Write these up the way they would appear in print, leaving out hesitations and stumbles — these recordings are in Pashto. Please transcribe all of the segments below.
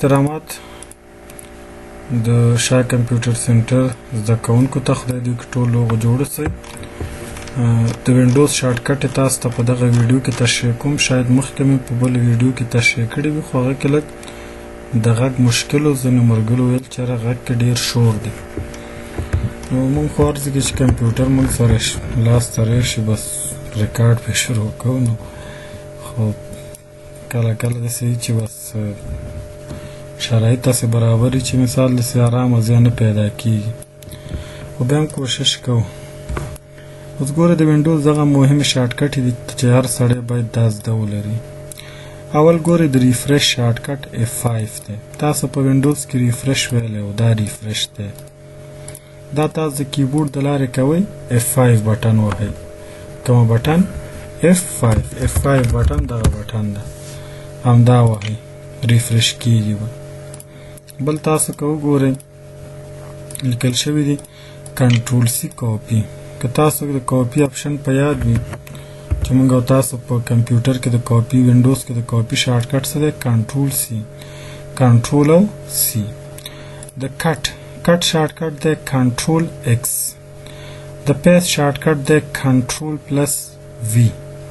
احترامات د شاه کمپیوټر سنټر زده کوونکو ته خدای دې وکړي ټول روغ جوړ اوسئ. د وینډوز شارټکټ تاسو ته په دغه ویډیو کې تشریح کوم. شاید مخکې مې په بل ویډیو کې تشریح کړی وي خو هغه کې لږ د غږ مشکل و. ځینې ملګرو ویل چې یاره غږ کې ډېر شور دی. نو موږ خو عرض کې چې کمپیوټر موږ سره لاس ته راشي بس ریکارډ پې شروع کوو. نو خو کله کله داسې وي چې بس شرایط داسې برابر وي چې مثال داسې ارامه ځای نه پیدا کېږي، خو بیا هم کوشش کوو. اوس ګوره د وینډوز دغه مهم شارټکټ دي چې هر سړی باید دا زده ولري. اول ګورئ د ریفرش شارټکټ F5 دی. تاسو په وینډوز کې ریفرش ویلی و، دا ریفرش دی. دا تاسو د کیبورډ د لارې کوئ F5 بټن وهئ. کومه بټن؟ F5 بټن دغه بټن ده، همدا وهئ ریفرش کېږي به. بل تاسو که وګورئ لیکل شوي دي کنټرول C کاپي. که تاسو د کاپي اپشن په یاد وي چې موږ او تاسو په کمپیوټر کې د کاپي وینډوز کې د کاپي شارټکټ څه دی؟ کنټرول او C. د کټ شارټکټ دی کنټرول X. د پیسټ شارټکټ دی کنټرول پلس V.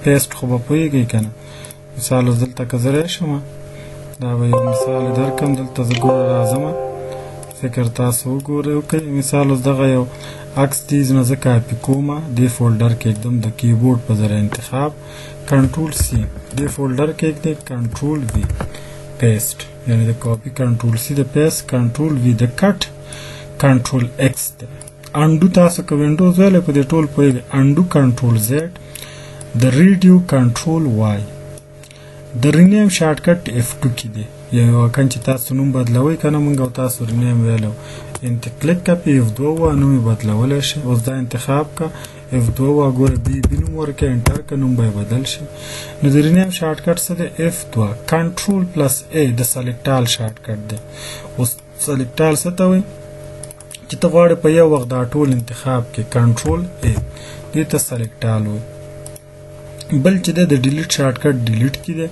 پیسټ خو به پوهېږئ که نه. مثال اوس دلته که زه راشم دا به یو مثال درکړم. دلته زه ګوره راځم، فکر تاسو وګورئ وکئ. مثال اوس دغه یو عکس دی نه زه کاپي کوم، دې فولډر کې ږدم د کیبورډ په ذریعه انتخاب کنټرول C. دې فولډر کې ږدئ کنټرول V. پیسټ یعنی د کاپي کنټرول C، د پیسټ کنټرول V، د کټ کنټرول X دی. انډو تاسو که وینډوز ویلی په دې ټول پوهېږئ. انډو کنټرول Z. د ریډیو کنټرول Y. د رینیم شارټکټ F2 کې دی. یو واقعا چې تاسو نوم بدلوئ که نه، موږ او تاسو رینیم ویلو کلیک که پې F2 ووهه نوم یې بدلولی شي. اوس دا انتخاب که F2 ووهه ګوره بي نوم ورکړه انټر که نوم به یې بدل شي. نو د رینیم شارټکټ څه دی؟ F2. کنټرول پلس A د سلیکټال شارټکټ دی. اوس سلیکټال څه ته وایي؟ چې ته غواړې په یو وخت دا ټول انتخاب کې کنټرول A دې ته سلیکټال وایي. بل چې دی د ډیلیټ شارټکټ ډیلیټ کې دی.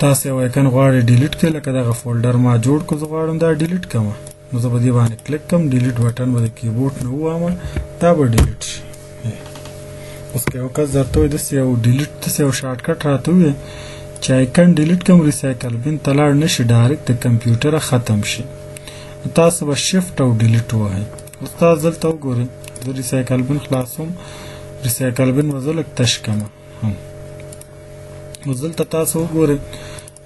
تاسو یو ایکن غواړئ ډیلیټ کړئ، لکه دغه فولډر ما جوړ کړو، زه غواړم دا ډیلیټ کړم. نو زه به دې باندې کلیک کړم، ډیلیټ بټن به د کیبورډ نه ووهم، دا به ډیلیټ شي. اوس که یو کس درته وایي داسې یو ډیلیټ داسې یو شارټکټ راته ووایي چې ایکن ډیلیټ کړم ریسایکل بین ته لاړ نه شي، ډایرکټ د کمپیوټره ختم شي. نو تاسو به شفټ او ډیلیټ ووهئ. اوس تاسو دلته وګورئ زه ریسایکل بین خلاصوم، ریسایکل بین به زه لږ تش کړم. اوس دلته تاسو وګورئ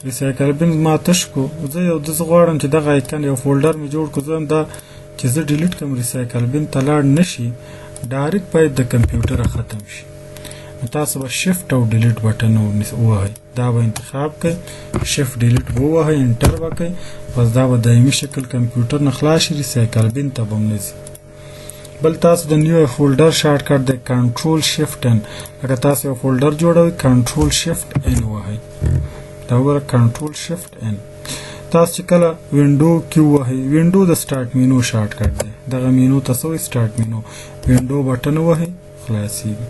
ریسایکل بین ما تش کړو. زه یو داسې غواړم چې دغه ایکن یو فولډر مې جوړ کړو، زه هم دا چې زه ډیلیټ کړم ریسایکل بین ته لاړ نه شي، ډایرکټ باید د کمپیوټره ختم شي. نو تاسو به شفټ او ډیلیټ بټن ووهئ. دا به انتخاب کړئ، شفټ ډیلیټ به ووهئ، انټر به کړئ، بس دا به دایمي شکل کمپیوټر نه خلاص شي، ریسایکل بین ته به هم نه ځي. بل تاسو د نیو فولډر شارټکټ دی کنټرول شفټ N. لکه تاسو یو فولډر جوړوئ کنټرول شفټ N ووهئ. دا وګوره کنټرول شفټ N. تاسو چې کله وینډو کې ووهئ، وینډو د سټارټ مینو شارټکټ دی. دغه مینو ته څه وایي؟ سټارټ مینو. وینډو بټن ووهئ خلاصېږي.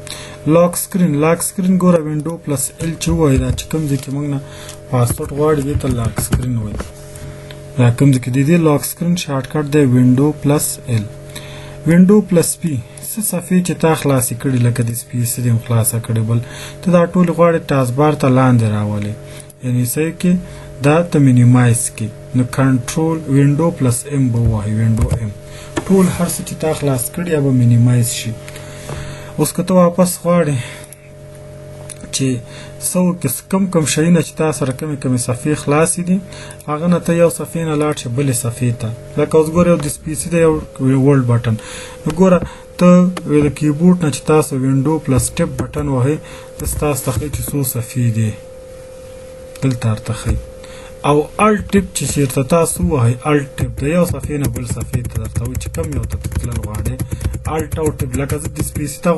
لاک سکرین ګوره وینډو پلس L چې ووهئ، دا چې کوم ځای کې موږ نه پاسورډ غواړي دې ته لاک سکرین وایي. دا کوم ځای کې د دې لاک سکرین شارټکټ دی وینډو پلس L. وینډو پلس P څه صفحې چې تا خلاصې کړي، لکه د سپیس دې هم خلاصه کړې، بل ته دا ټول غواړې ټاسک بار ته لاندې راولې، یعنې څه کې دا ته مینیمایز کې. نو کنټرول وینډو پلس M به ووهئ، وینډو M. ټول هر څه چې تا خلاص کړي یا به مینیمایز شي. اوس که ته واپس غواړې چې کم شیونه چې تا سره کمې صفحې خلاصې دي، هغه نه ته یو صفحې نه لاړ شي بلې صفحې ته. لکه اوس ګوره یو د سپیسي دی یو ورلډ بټن. نو ګوره ته د کیبورډ نه چې تاسو وینډو پلس ټپ بټن وهئ، داسې تاسو ته ښایي چې څو صفحې دي، دلته درته ښایي. او الټ ټپ چې چېرته تاسو ووهئ، الټ ټپ د یو صفحې نه بل صفحې ته درته وایي چې کوم یو ته تلل غواړې. الټ او ټپ لکه زه د سپیسي ته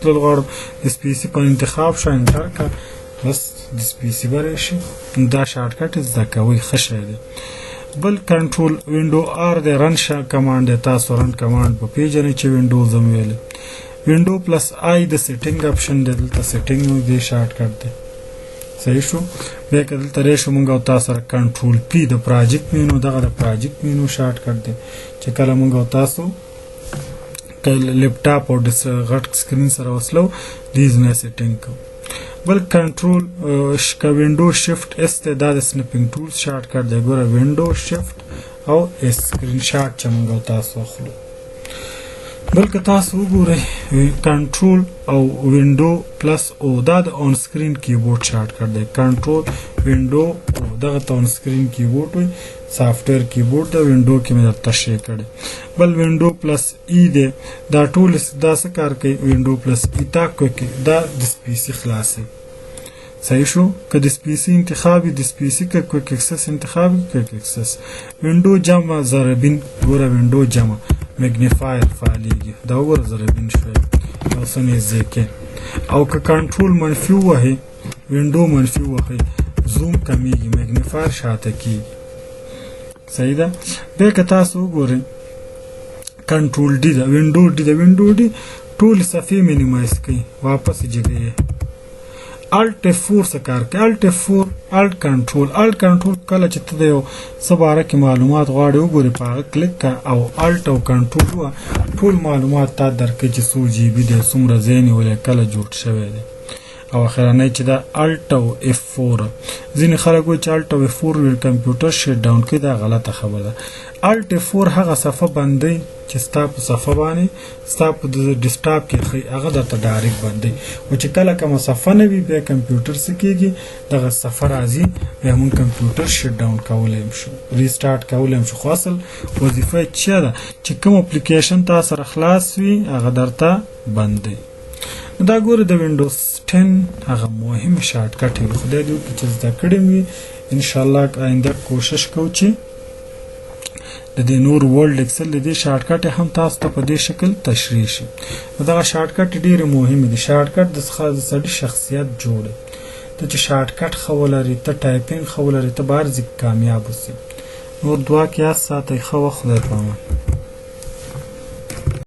تلل غواړم، د سپیسي په انتخاب شه، انټر کړه، بس د سپیسي به راشي. دا شارټکټ زده کوئ، ښه شی دی. بل کنټرول وینډو R دی، رن کمانډ دی. تاسو رن کمانډ په پیژنئ چې وینډوز هم ویلی. وینډو پلس I د سیټینګ اپشن دی، دلته سیټینګ دې شارټکټ دی. صحیح شو. بیا که دلته راشو مونږ او تاسو سره کنټرول پی د پراجیکټ مینو، دغه د پراجیکټ مینو شارټ کټ دی چې کله مونږ او تاسو لیپټاپ او غټ سکرین سره وصلو دیز نه سیټینګ کوو. بل کنټرول که وینډو شفټ اس ته دا د سنپینګ ټولز شارټ کټ دی. ګوره وینډو شفټ او اس سکرین شاټ چې مونږ او تاسو اخلو. بلکې تاسو وګورئ کنټرول او وینډو پلس او دا د آن سکرین کیبورډ شارټ کټ دی. کنټرول وینډو او دغه ته آن سکرین کیبورډ وي، سافټویر کیبورډ د وینډو کې مې درته شی کړی. بل وینډو پلس ای دی، دا ټول دا څه کار کوي؟ وینډو پلس ای تا کوي دا د سپیسی خلاصوي. صحیح شو. که د سپیسی انتخاب وي د سپیسی که کویک اکسس انتخاب وي کویک اکسس. وینډو جمع ضربین، ګوره وینډو جمع میګنیفایر فعالیږي، دا وګوره ضربین شوی او څه نږدې کې. او که کنټرول منفي ووهئ وینډو منفي ووهئ زوم کمیږي، میګنیفایر شاته کیږي. صحیح ده. بیا که تاسو وګورئ کنټرول ډي ده، وینډو ډي ده، وینډو ډي ټول صفحې مینیمایز کوي، واپس جګوي. الټ F4 څه کار کوي؟ الټ F4 الټ کنټرول کله چې ته د یو څه باره کې معلومات غواړې وګورې په هغه کلیک کړه او الټ او کنټرول ووهه، ټول معلومات تا درکوي چې څو جی بي دی، څومره ځای نیولی، کله جوړ شوی دی. او اخرنی چې دا الټ او F4. ځینې خلک وایي چې الټ او F4 کمپیوټر شټ ډاون کوي، دا غلطه خبره ده. الټ F4 هغه صفحه بندوي چې ستا په صفحه باندې ستا په ډیسکټاپ کې ښیي، هغه درته ډایرکټ بندوي. او چې کله کومه صفحه نه وي بیا کمپیوټر څه کېږي، دغه صفحه راځي، بیا مونږ کمپیوټر شټ ډاون کولی هم شو، ریسټارټ کولی هم شو. خو اصل وظیفه یې څه ده چې کوم اپلیکیشن تا سره خلاص وي هغه درته بندوي. دا ګوره د وینډوز 10 هغه مهم شارټ کټ دی. خدای دې وکړي چې زده کړی مې وي. انشاءالله آینده کوشش کوو چې د دې نور ورلډ اکسل د دې شارټ کټ هم تاسو ته په دې شکل تشریح شي. دغه شارټ کټ ډېرې مهمې دي. شارټ کټ د سړي شخصیت جوړوي. ته چې شارټ کټ ښه ولرې، ته ټایپینګ ښه ولرې، ته به هر ځای کامیاب اوسې. نور دعا کې یاد ساتئ. ښه وخت، خدای پامان.